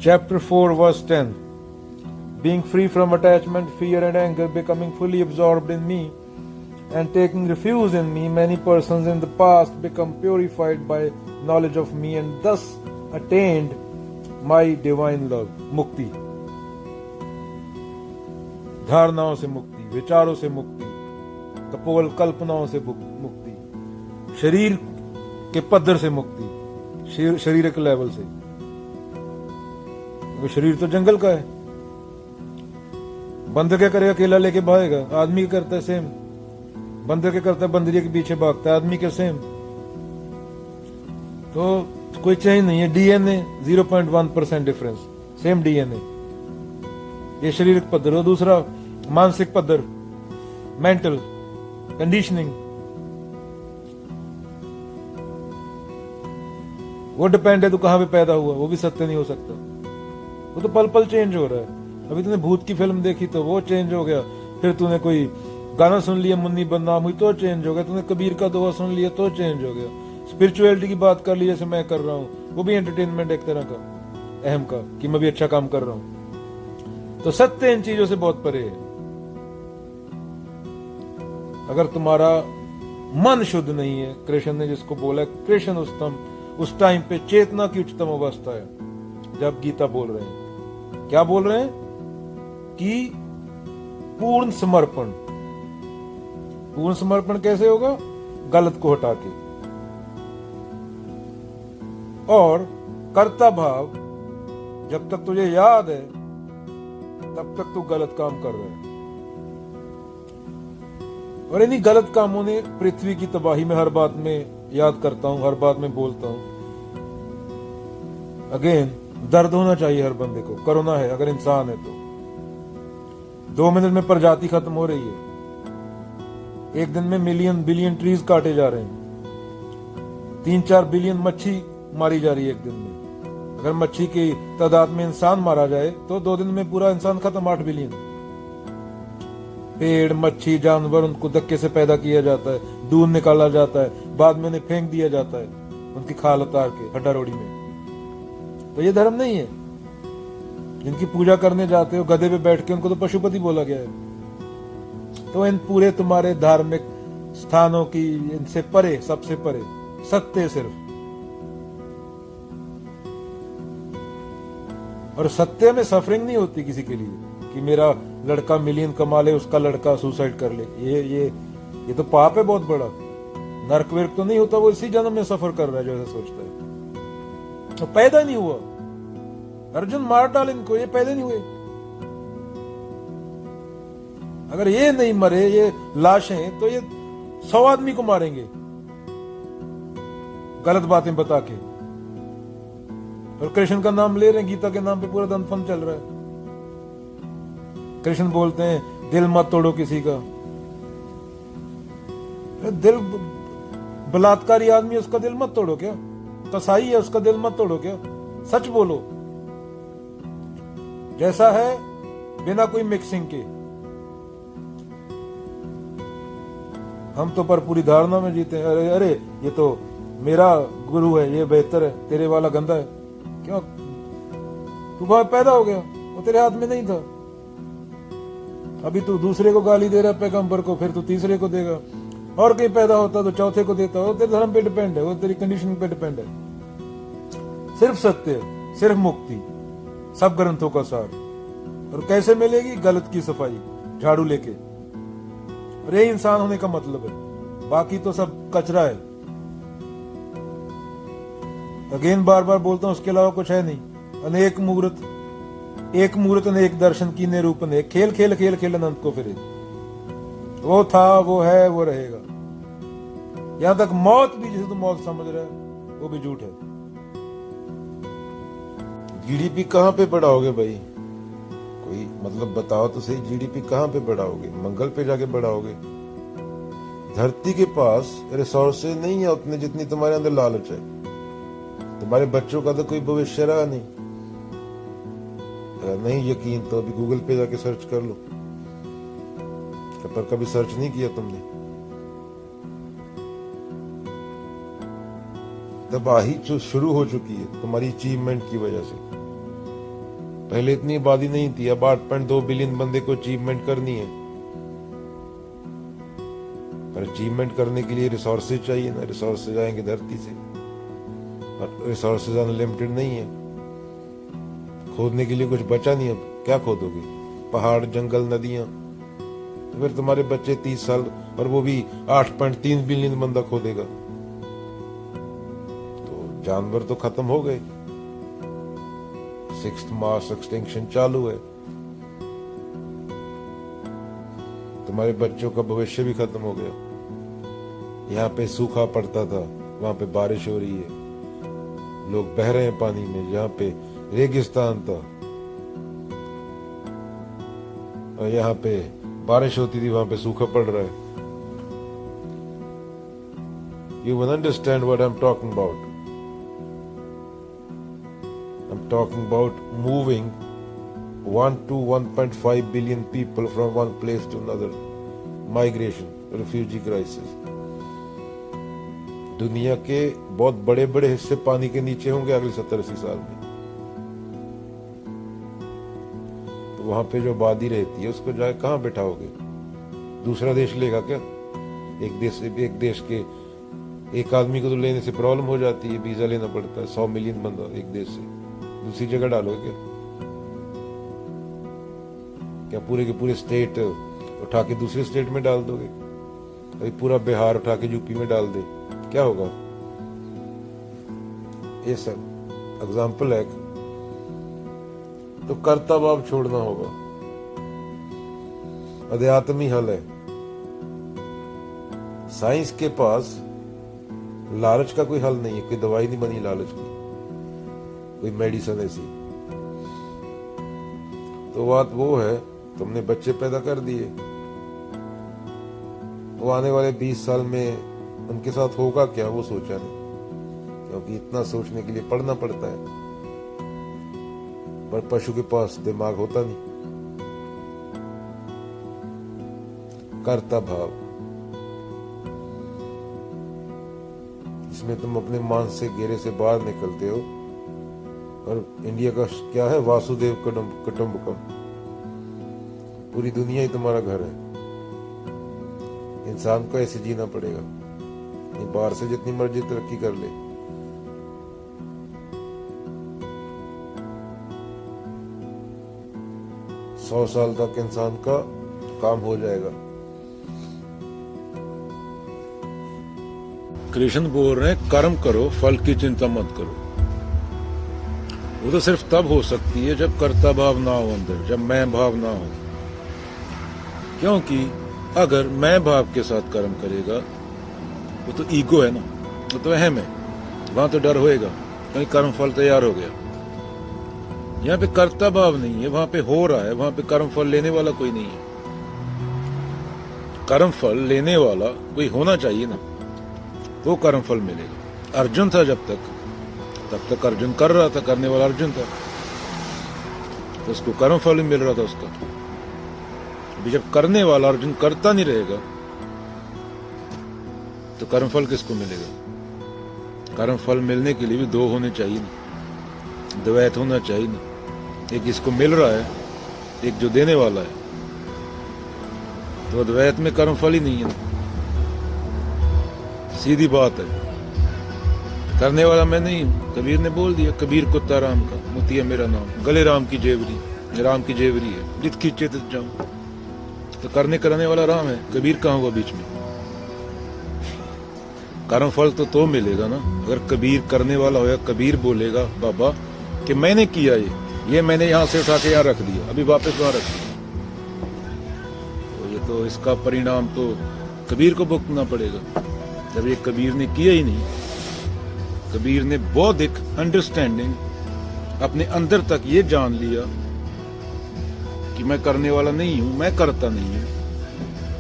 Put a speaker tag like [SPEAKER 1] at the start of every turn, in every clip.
[SPEAKER 1] Chapter 4 verse 10. Being free from attachment, fear and anger, becoming fully absorbed in me and taking refuge in me, many persons in the past become purified by knowledge of me and thus attained my divine love. मुक्ति, धारणाओं से मुक्ति, विचारों से मुक्ति, कपोल कल्पनाओं से मुक्ति, शरीर के पद्धर से मुक्ति, शारीरिक लेवल से। शरीर तो जंगल का है, बंदर क्या करेगा, अकेला लेके भागेगा। आदमी क्या करता है सेम, बंदर क्या करता है, बंदरिया के पीछे भागता है। आदमी क्या सेम। तो कोई चेंज नहीं है। DNA 0.1% difference, same DNA. ये शारीरिक पद्धर हो। दूसरा मानसिक पद्धर, मेंटल कंडीशनिंग, वो डिपेंड है तो कहां पे पैदा हुआ, वो भी सत्य नहीं हो सकता। वो तो पल पल चेंज हो रहा है। अभी तूने भूत की फिल्म देखी तो वो चेंज हो गया, फिर तूने कोई गाना सुन लिया, मुन्नी बदनाम हुई तो चेंज हो गया, तूने कबीर का दोहा सुन लिया तो चेंज हो गया, स्पिरिचुअलिटी की बात कर ली जैसे मैं कर रहा हूँ, वो भी एंटरटेनमेंट एक तरह का, अहम का, कि मैं भी अच्छा काम कर रहा हूं। तो सत्य इन चीजों से बहुत परे है। अगर तुम्हारा मन शुद्ध नहीं है, कृष्ण ने जिसको बोला, कृष्ण उस टाइम पे चेतना की उच्चतम अवस्था है। जब गीता बोल रहे हैं, क्या बोल रहे हैं कि पूर्ण समर्पण। पूर्ण समर्पण कैसे होगा? गलत को हटा के, और कर्ता भाव। जब तक तुझे याद है तब तक तू गलत काम कर रहा है। और इन्हीं गलत कामों ने पृथ्वी की तबाही में, हर बात में याद करता हूं, हर बात में बोलता हूं, अगेन दर्द होना चाहिए हर बंदे को। कोरोना है, अगर इंसान है तो 2 मिनट में प्रजाति खत्म हो रही है। एक दिन में मिलियन बिलियन ट्रीज काटे जा रहे हैं। 3-4 बिलियन मच्छी मारी जा रही है एक दिन में। अगर मच्छी की तादाद में इंसान मारा जाए तो 2 दिन में पूरा इंसान खत्म। 8 बिलियन पेड़, मच्छी, जानवर, उनको धक्के से पैदा किया जाता है, दूध निकाला जाता है, बाद में उन्हें फेंक दिया जाता है उनकी खाल उतार के हड्डा रोड़ी में। तो ये धर्म नहीं है। जिनकी पूजा करने जाते हो गधे पे बैठ के, उनको तो पशुपति बोला गया है। तो इन पूरे तुम्हारे धार्मिक स्थानों की, इनसे परे, सबसे परे सत्य सिर्फ। और सत्य में सफरिंग नहीं होती किसी के लिए कि मेरा लड़का मिलियन कमा ले, उसका लड़का सुसाइड कर ले। ये तो पाप है बहुत बड़ा। नरक विरक तो नहीं होता, वो इसी जन्म में सफर कर रहा है जो ऐसा सोचता है। तो पैदा नहीं हुआ। अर्जुन मार डाल इनको, ये पैदा नहीं हुए। अगर ये नहीं मरे, ये लाशें, तो ये 100 आदमी को मारेंगे गलत बातें बता के। और कृष्ण का नाम ले रहे हैं, गीता के नाम पे पूरा दंतफन चल रहा है। कृष्ण बोलते हैं दिल मत तोड़ो किसी का। दिल, बलात्कारी आदमी, उसका दिल मत तोड़ो क्या? कसाई है, उसका दिल मत तोड़ो क्या? सच बोलो जैसा है, बिना कोई मिक्सिंग के। हम तो पर पूरी धारणा में जीते हैं। अरे अरे, ये तो मेरा गुरु है, ये बेहतर है, तेरे वाला गंदा है। क्यों? तू भाई पैदा हो गया, वो तेरे हाथ में नहीं था। अभी तू दूसरे को गाली दे रहा है, पैगंबर को, फिर तू तीसरे को देगा। और कहीं पैदा होता तो चौथे को देता। वो तेरे धर्म पे डिपेंड है, वो तेरी कंडीशन पे डिपेंड है। सिर्फ सत्य, सिर्फ मुक्ति, सब ग्रंथों का सार। और कैसे मिलेगी? गलत की सफाई, झाड़ू लेके। और ये इंसान होने का मतलब है, बाकी तो सब कचरा है। अगेन बार बार बोलता हूं, उसके अलावा कुछ है नहीं। अनेक मूर्त, एक मूर्त अनेक दर्शन की निरूपण है। खेल खेल खेल खेल अनंत को फिरे। वो था, वो है, वो रहेगा। यहां तक मौत भी, जिसे तुम मौत समझ रहे हो, वो भी झूठ है।
[SPEAKER 2] जीडीपी कहाँ पे बढ़ाओगे भाई? कोई मतलब बताओ तो सही। जीडीपी कहाँ पे बढ़ाओगे? मंगल पे जाके बढ़ाओगे? धरती के पास रिसोर्सेज नहीं है उतने जितनी तुम्हारे अंदर लालच है। तुम्हारे बच्चों का तो कोई भविष्य रहा नहीं। अगर नहीं यकीन तो अभी गूगल पे जाके सर्च कर लो। पर कभी सर्च नहीं किया तुमने? तबाही जो शुरू हो चुकी है तुम्हारी अचीवमेंट की वजह से। पहले इतनी आबादी नहीं थी, अब 8.2 बिलियन बंदे को अचीवमेंट करनी है। पर अचीवमेंट करने के लिए रिसोर्सेज चाहिए ना, रिसोर्सेज आएंगे धरती से, और रिसोर्सेज अनलिमिटेड नहीं है। खोदने के लिए कुछ बचा नहीं, अब क्या खोदोगे? पहाड़, जंगल, नदियां। तो फिर तुम्हारे बच्चे 30 साल, और वो भी 8.3 बिलियन बंदा खोदेगा, तो जानवर तो खत्म हो गए। 6th मास एक्सटिंक्शन चालू है, तुम्हारे बच्चों का भविष्य भी खत्म हो गया। यहाँ पे सूखा पड़ता था, वहां पे बारिश हो रही है, लोग बह रहे हैं पानी में। यहाँ पे रेगिस्तान था, और यहाँ पे बारिश होती थी, वहां पे सूखा पड़ रहा है। You will understand what I'm talking about. I'm talking about moving 1 to 1.5 billion people from one place to another. Migration, refugee crisis. दुनिया के बहुत बड़े बड़े हिस्से पानी के नीचे होंगे अगले 70-80 साल में। तो वहां पे जो आबादी रहती है उसको जाए कहाँ बैठाओगे? दूसरा देश लेगा क्या? एक देश के एक आदमी को तो लेने से प्रॉब्लम हो जाती है, वीजा लेना पड़ता है। 100 मिलियन बंदा एक देश से दूसरी जगह डालोगे क्या? पूरे के पूरे स्टेट उठा के दूसरे स्टेट में डाल दोगे? अभी पूरा बिहार उठा के यूपी में डाल दे, क्या होगा? ये सब एग्जाम्पल है। तो कर्ता भाव छोड़ना होगा, अध्यात्म ही हल है। साइंस के पास लालच का कोई हल नहीं है, कोई दवाई नहीं बनी लालच की, कोई मेडिसिन ऐसी। तो बात वो है, तुमने बच्चे पैदा कर दिए, वो आने वाले 20 साल में उनके साथ होगा क्या वो सोचा नहीं, क्योंकि इतना सोचने के लिए पढ़ना पड़ता है। पर पशु के पास दिमाग होता नहीं। कर्ता भाव, इसमें तुम अपने मानसिक घेरे से बाहर निकलते हो। और इंडिया का क्या है? वासुदेव कुटुंबकम, पूरी दुनिया ही तुम्हारा घर है। इंसान को ऐसे जीना पड़ेगा, बाहर से जितनी मर्जी तरक्की कर ले। सौ साल तक इंसान का काम हो जाएगा। कृष्ण बोल रहे हैं कर्म करो, फल की चिंता मत करो। वो तो सिर्फ तब हो सकती है जब कर्ता भाव ना हो अंदर, जब मैं भाव ना हो। क्योंकि अगर मैं भाव के साथ कर्म करेगा, वो तो ईगो है ना, वो तो अहम है, वहां तो डर होएगा क्योंकि कर्म फल तैयार हो गया। यहाँ पे कर्ता भाव नहीं है, वहां पे हो रहा है, वहां पे कर्म फल लेने वाला कोई नहीं है। कर्म फल लेने वाला कोई होना चाहिए ना, तो कर्म फल मिलेगा। अर्जुन था जब तक अर्जुन कर रहा था, करने वाला अर्जुन था, तो उसको कर्म फल मिल रहा था उसका। अभी जब करने वाला अर्जुन करता नहीं रहेगा, तो कर्म फल किसको मिलेगा? कर्म फल मिलने के लिए भी दो होने चाहिए ना, द्वैत होना चाहिए ना। एक इसको मिल रहा है, एक जो देने वाला है, तो द्वैत में कर्म फल ही नहीं है ना। सीधी बात है, करने वाला मैं नहीं हूं। कबीर ने बोल दिया, कबीर कुत्ता राम का, मोती है मेरा नाम, गले राम की जेवरी, राम की जेवरी है, जित खींचे तित जाऊं। तो करने कराने वाला राम है, कबीर कहाँ हुआ बीच में? कर्म फल तो मिलेगा ना अगर कबीर करने वाला होगा। कबीर बोलेगा बाबा कि मैंने किया ये मैंने यहां से उठा के यहाँ रख दिया, अभी वापस वहां रख दिया, तो ये तो इसका परिणाम तो कबीर को भुगतना पड़ेगा। जब ये कबीर ने किया ही नहीं, कबीर ने बौद्धिक अंडरस्टैंडिंग अपने अंदर तक ये जान लिया कि मैं करने वाला नहीं हूं, मैं करता नहीं हूं,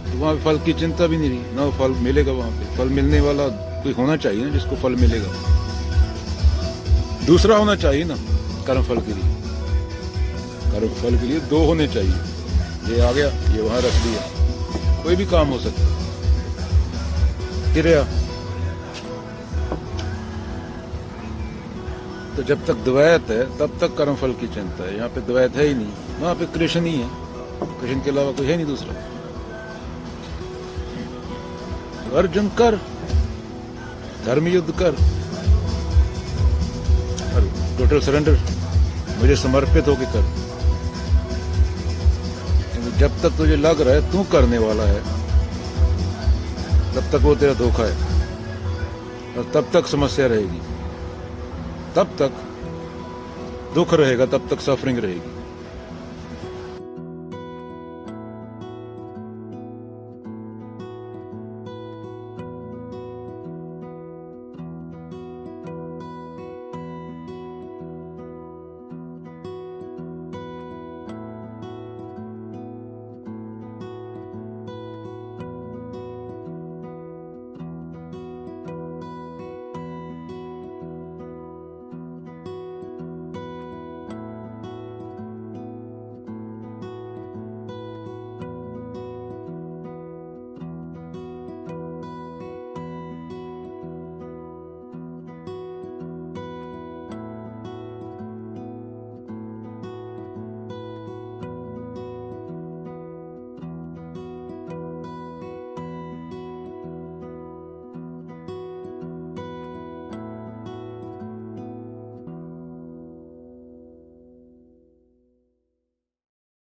[SPEAKER 2] तो वहां फल की चिंता भी नहीं रही ना। फल मिलेगा, वहां पे फल मिलने वाला कोई होना चाहिए ना जिसको फल मिलेगा। दूसरा होना चाहिए ना कर्म फल के लिए। कर्म फल के लिए दो होने चाहिए। ये आ गया, ये वहां रख दिया, कोई भी काम हो सकता है। क्रिया
[SPEAKER 1] तो जब तक द्वैत है तब तक कर्मफल की चिंता है। यहाँ पे द्वैत है ही नहीं, वहां पे कृष्ण ही है, कृष्ण के अलावा कोई है नहीं दूसरा। तो अर्जुन कर, धर्म युद्ध कर और टोटल सरेंडर मुझे समर्पित होके कर। क्योंकि जब तक तुझे लग रहा है तू करने वाला है तब तक वो तेरा धोखा है, और तब तक समस्या रहेगी, तब तक दुख रहेगा, तब तक सफरिंग रहेगी।